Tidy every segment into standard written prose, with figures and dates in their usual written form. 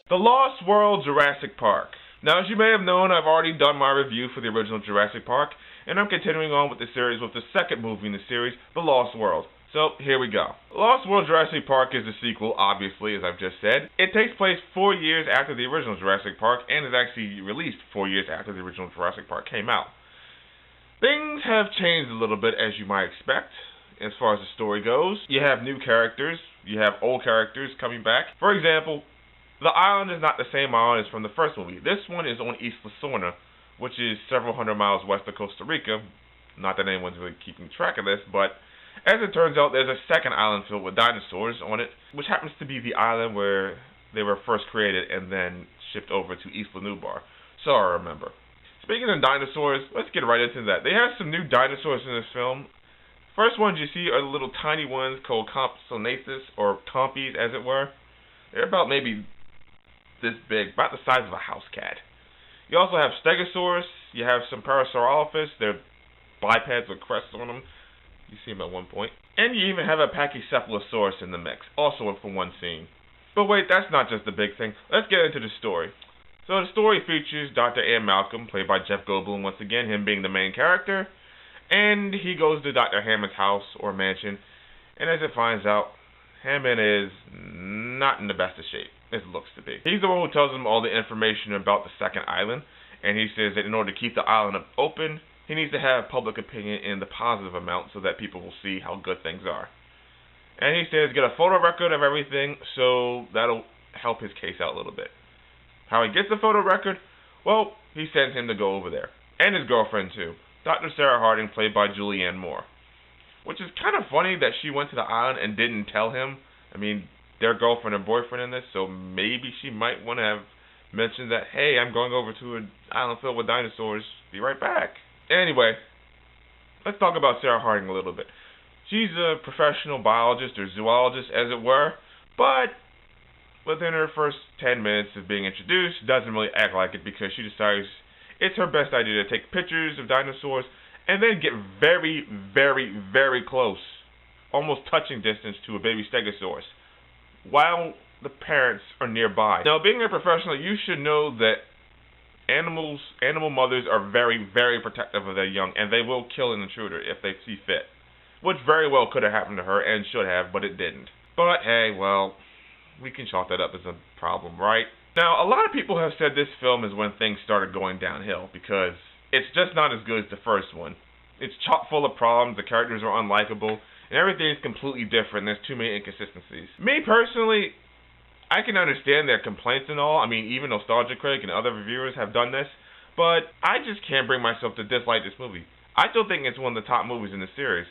The Lost World Jurassic Park. Now, as you may have known, I've already done my review for the original Jurassic Park, and I'm continuing on with the series with the second movie in the series, The Lost World. So, here we go. Lost World Jurassic Park is a sequel, obviously, as I've just said. It takes place 4 years after the original Jurassic Park, and is actually released 4 years after the original Jurassic Park came out. Things have changed a little bit, as you might expect, as far as the story goes. You have new characters, you have old characters coming back. For example, the island is not the same island as from the first movie. This one is on Isla Sorna, which is several hundred miles west of Costa Rica. Not that anyone's really keeping track of this, but as it turns out, there's a second island filled with dinosaurs on it, which happens to be the island where they were first created and then shipped over to Isla Nublar. So I remember. Speaking of dinosaurs, let's get right into that. They have some new dinosaurs in this film. First ones you see are the little tiny ones called Compsognathus, or Compies as it were. They're about maybe this big, about the size of a house cat. You also have Stegosaurus, you have some Parasaurolophus, they're bipeds with crests on them. You see them at one point. And you even have a Pachycephalosaurus in the mix, also from one scene. But wait, that's not just the big thing. Let's get into the story. So the story features Dr. Ian Malcolm, played by Jeff Goldblum, once again, him being the main character. And he goes to Dr. Hammond's house, or mansion, and as it finds out, Hammond is not in the best of shape, as it looks to be. He's the one who tells him all the information about the second island, and he says that in order to keep the island open, he needs to have public opinion in the positive amount so that people will see how good things are. And he says get a photo record of everything, so that'll help his case out a little bit. How he gets the photo record? Well, he sends him to go over there. And his girlfriend too, Dr. Sarah Harding, played by Julianne Moore. Which is kind of funny that she went to the island and didn't tell him. I mean, they're girlfriend and boyfriend in this, so maybe she might want to have mentioned that, hey, I'm going over to an island filled with dinosaurs. Be right back. Anyway, let's talk about Sarah Harding a little bit. She's a professional biologist or zoologist, as it were, but within her first 10 minutes of being introduced, doesn't really act like it because she decides it's her best idea to take pictures of dinosaurs and then get very, very, very close, almost touching distance to a baby Stegosaurus, while the parents are nearby. Now, being a professional, you should know that animal mothers are very, very protective of their young, and they will kill an intruder if they see fit, which very well could have happened to her and should have, but it didn't. But hey, well, we can chalk that up as a problem, right? Now, a lot of people have said this film is when things started going downhill because it's just not as good as the first one. It's chock full of problems, the characters are unlikable, and everything is completely different. There's too many inconsistencies. Me personally, I can understand their complaints and all. I mean, even Nostalgia Critic and other reviewers have done this, but I just can't bring myself to dislike this movie. I still think it's one of the top movies in the series.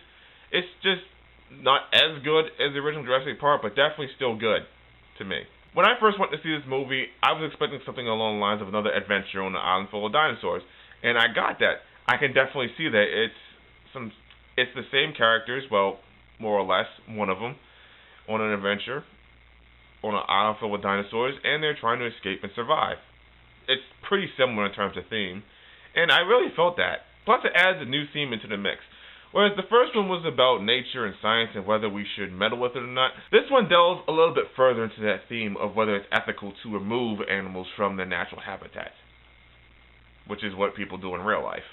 It's just not as good as the original Jurassic Park, but definitely still good to me. When I first went to see this movie, I was expecting something along the lines of another adventure on an island full of dinosaurs, and I got that. I can definitely see that it's the same characters, well, more or less, one of them, on an adventure on an island filled with dinosaurs, and they're trying to escape and survive. It's pretty similar in terms of theme, and I really felt that. Plus, it adds a new theme into the mix. Whereas the first one was about nature and science and whether we should meddle with it or not, this one delves a little bit further into that theme of whether it's ethical to remove animals from their natural habitat, which is what people do in real life.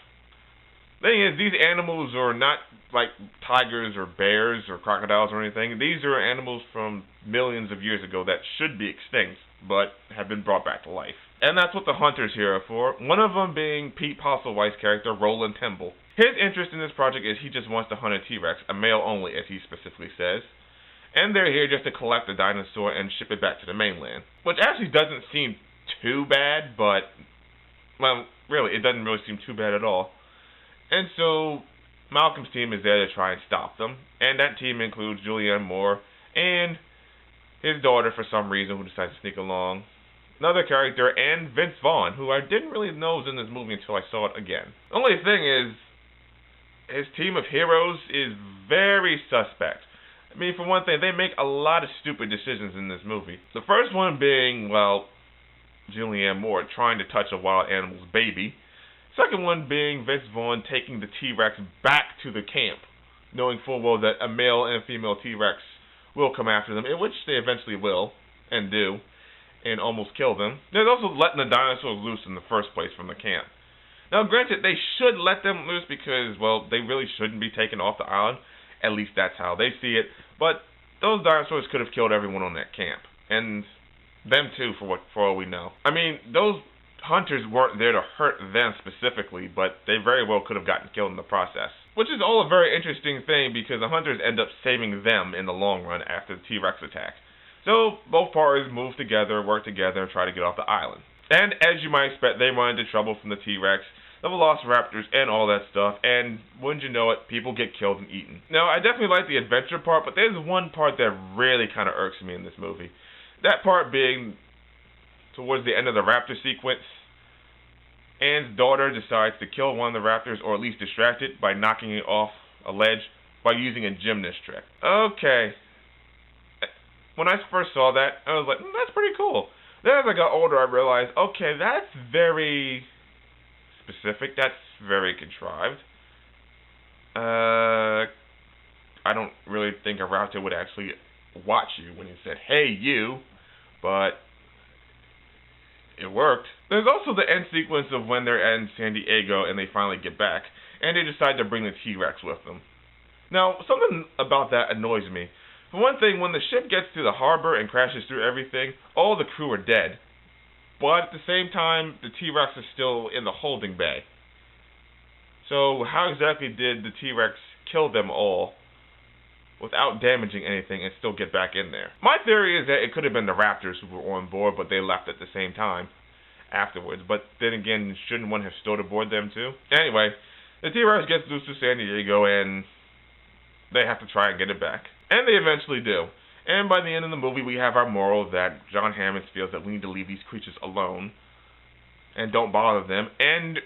The thing is, these animals are not like tigers or bears or crocodiles or anything. These are animals from millions of years ago that should be extinct, but have been brought back to life. And that's what the hunters here are for, one of them being Pete Postlethwaite's character, Roland Timble. His interest in this project is he just wants to hunt a T-Rex, a male only, as he specifically says. And they're here just to collect the dinosaur and ship it back to the mainland. Which actually doesn't seem too bad, but, well, really, it doesn't really seem too bad at all. And so, Malcolm's team is there to try and stop them. And that team includes Julianne Moore and his daughter, for some reason, who decides to sneak along. Another character, and Vince Vaughn, who I didn't really know was in this movie until I saw it again. The only thing is, his team of heroes is very suspect. I mean, for one thing, they make a lot of stupid decisions in this movie. The first one being, well, Julianne Moore trying to touch a wild animal's baby. Second one being Vince Vaughn taking the T-Rex back to the camp, knowing full well that a male and female T-Rex will come after them, in which they eventually will, and do. and almost kill them. There's also letting the dinosaurs loose in the first place from the camp. Now, granted, they should let them loose because, well, they really shouldn't be taken off the island. At least that's how they see it. But those dinosaurs could have killed everyone on that camp. And them too, for all we know. I mean, those hunters weren't there to hurt them specifically, but they very well could have gotten killed in the process. Which is all a very interesting thing because the hunters end up saving them in the long run after the T-Rex attack. So both parties move together, work together, and try to get off the island. And as you might expect, they run into trouble from the T-Rex, the Velociraptors, and all that stuff, and wouldn't you know it, people get killed and eaten. Now, I definitely like the adventure part, but there's one part that really kind of irks me in this movie. That part being towards the end of the raptor sequence. Ann's daughter decides to kill one of the raptors, or at least distract it, by knocking it off a ledge by using a gymnast trick. Okay. When I first saw that, I was like, that's pretty cool. Then as I got older, I realized, okay, that's very specific. That's very contrived. I don't really think a raptor would actually watch you when you said, hey, you, but it worked. There's also the end sequence of when they're in San Diego and they finally get back, and they decide to bring the T-Rex with them. Now, something about that annoys me. For one thing, when the ship gets to the harbor and crashes through everything, all the crew are dead. But at the same time, the T-Rex is still in the holding bay. So how exactly did the T-Rex kill them all without damaging anything and still get back in there? My theory is that it could have been the raptors who were on board, but they left at the same time afterwards. But then again, shouldn't one have stood aboard them too? Anyway, the T-Rex gets loose to San Diego and they have to try and get it back. And they eventually do. And by the end of the movie, we have our moral that John Hammond feels that we need to leave these creatures alone and don't bother them, and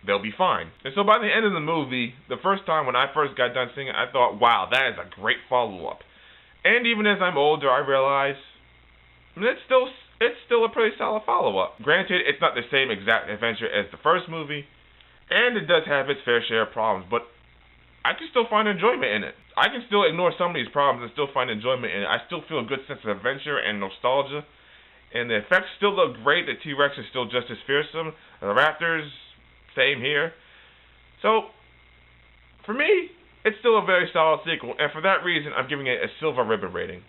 they'll be fine. And so by the end of the movie, the first time when I first got done seeing it, I thought, wow, that is a great follow-up. And even as I'm older, I realize it's still a pretty solid follow-up. Granted, it's not the same exact adventure as the first movie, and it does have its fair share of problems, but I can still find enjoyment in it. I can still ignore some of these problems and still find enjoyment in it. I still feel a good sense of adventure and nostalgia. And the effects still look great. The T-Rex is still just as fearsome. The Raptors, same here. So, for me, it's still a very solid sequel. And for that reason, I'm giving it a silver ribbon rating.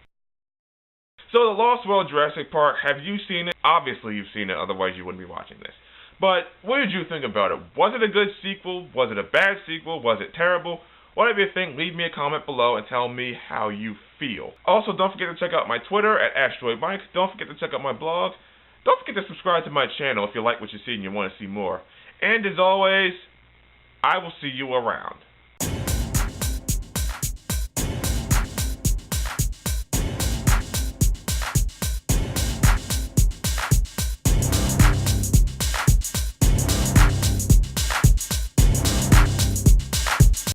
So, The Lost World Jurassic Park, have you seen it? Obviously you've seen it, otherwise you wouldn't be watching this. But what did you think about it? Was it a good sequel? Was it a bad sequel? Was it terrible? Whatever you think, leave me a comment below and tell me how you feel. Also, don't forget to check out my Twitter at AsteroidMike. Don't forget to check out my blog. Don't forget to subscribe to my channel if you like what you see and you want to see more. And as always, I will see you around.